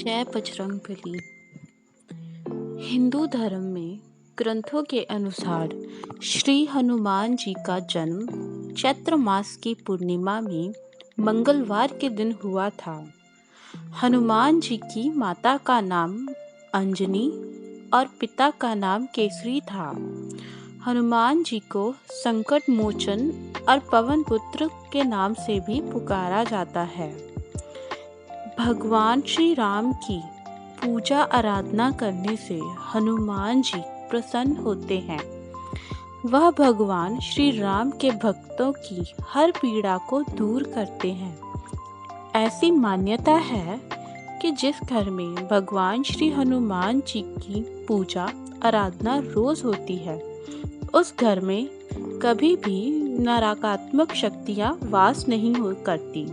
जय बजरंगबली। हिंदू धर्म में ग्रंथों के अनुसार श्री हनुमान जी का जन्म चैत्र मास की पूर्णिमा में मंगलवार के दिन हुआ था। हनुमान जी की माता का नाम अंजनी और पिता का नाम केसरी था। हनुमान जी को संकट मोचन और पवन पुत्र के नाम से भी पुकारा जाता है। भगवान श्री राम की पूजा आराधना करने से हनुमान जी प्रसन्न होते हैं। वह भगवान श्री राम के भक्तों की हर पीड़ा को दूर करते हैं। ऐसी मान्यता है कि जिस घर में भगवान श्री हनुमान जी की पूजा आराधना रोज होती है, उस घर में कभी भी नकारात्मक शक्तियाँ वास नहीं करती।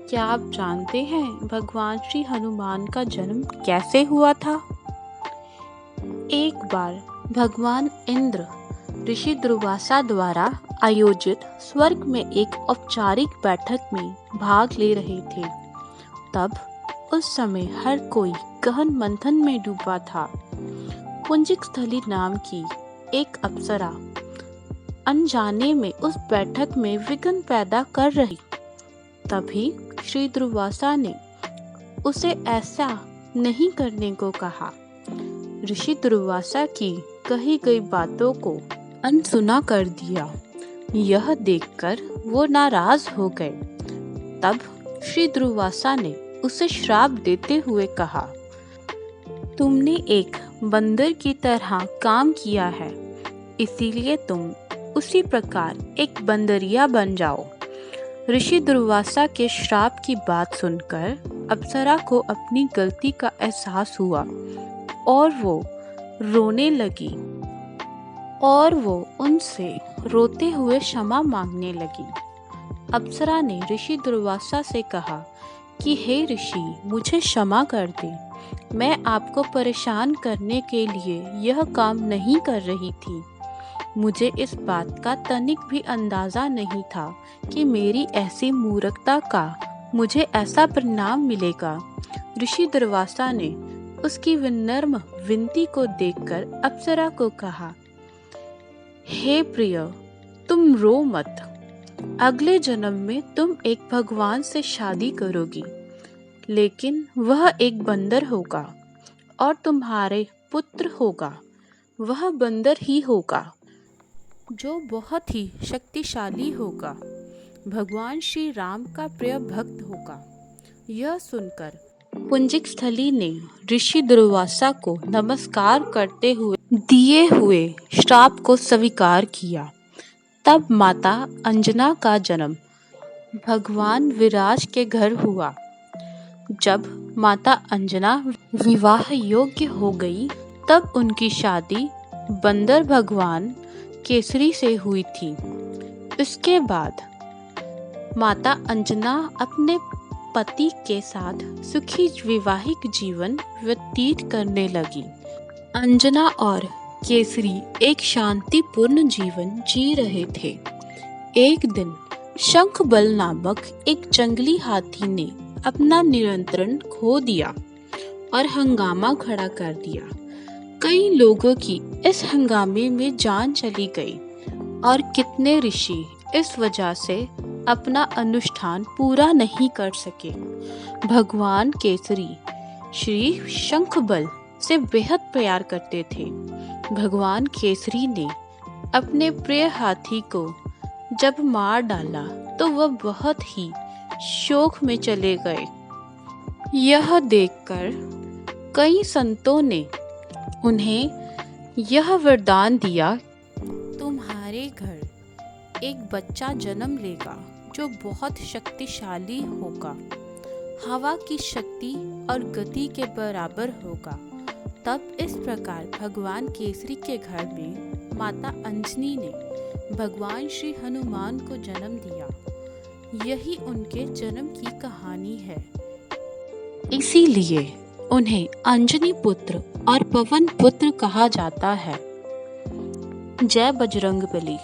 क्या आप जानते हैं भगवान श्री हनुमान का जन्म कैसे हुआ था? एक बार भगवान इंद्र ऋषि दुर्वासा द्वारा आयोजित स्वर्ग में एक औपचारिक बैठक में भाग ले रहे थे। तब उस समय हर कोई गहन मंथन में डूबा था। पुंजिक स्थली नाम की एक अप्सरा अनजाने में उस बैठक में विघ्न पैदा कर रही। तभी श्री दुर्वासा ने उसे ऐसा नहीं करने को कहा। ऋषि दुर्वासा की कही गई बातों को अनसुना कर दिया। यह देखकर वो नाराज हो गए। तब श्री दुर्वासा ने उसे श्राप देते हुए कहा, तुमने एक बंदर की तरह काम किया है, इसीलिए तुम उसी प्रकार एक बंदरिया बन जाओ। ऋषि दुर्वासा के श्राप की बात सुनकर अप्सरा को अपनी गलती का एहसास हुआ और वो रोने लगी और वो उनसे रोते हुए क्षमा मांगने लगी। अप्सरा ने ऋषि दुर्वासा से कहा कि हे ऋषि, मुझे क्षमा कर दे। मैं आपको परेशान करने के लिए यह काम नहीं कर रही थी। मुझे इस बात का तनिक भी अंदाजा नहीं था कि मेरी ऐसी मूर्खता का मुझे ऐसा परिणाम मिलेगा। ऋषि दुर्वासा ने उसकी विनम्र विनती को देखकर अप्सरा को कहा, हे प्रिय, तुम रो मत। अगले जन्म में तुम एक भगवान से शादी करोगी, लेकिन वह एक बंदर होगा और तुम्हारे पुत्र होगा वह बंदर ही होगा, जो बहुत ही शक्तिशाली होगा। भगवान श्री राम का प्रिय भक्त होगा। यह सुनकर पुंजिक स्थली ने ऋषि दुर्वासा को नमस्कार करते हुए दिए हुए श्राप को स्वीकार किया। तब माता अंजना का जन्म भगवान विराज के घर हुआ। जब माता अंजना विवाह योग्य हो गई, तब उनकी शादी बंदर भगवान केसरी से हुई थी। इसके बाद माता अंजना अपने पति के साथ सुखी वैवाहिक जीवन व्यतीत करने लगी। अंजना और केसरी एक शांतिपूर्ण जीवन जी रहे थे। एक दिन शंखबल नामक एक जंगली हाथी ने अपना नियंत्रण खो दिया और हंगामा खड़ा कर दिया। कई लोगों की इस हंगामे में जान चली गई और कितने ऋषि इस वजह से अपना अनुष्ठान पूरा नहीं कर सके। भगवान केसरी श्री शंखबल से बेहद प्यार करते थे। भगवान केसरी ने अपने प्रिय हाथी को जब मार डाला तो वह बहुत ही शोक में चले गए। यह देखकर कई संतों ने उन्हें यह वरदान दिया, तुम्हारे घर एक बच्चा जन्म लेगा जो बहुत शक्तिशाली होगा, हवा की शक्ति और गति के बराबर होगा। तब इस प्रकार भगवान केसरी के घर में माता अंजनी ने भगवान श्री हनुमान को जन्म दिया। यही उनके जन्म की कहानी है। इसीलिए उन्हें अंजनी पुत्र और पवन पुत्र कहा जाता है। जय बजरंगबली।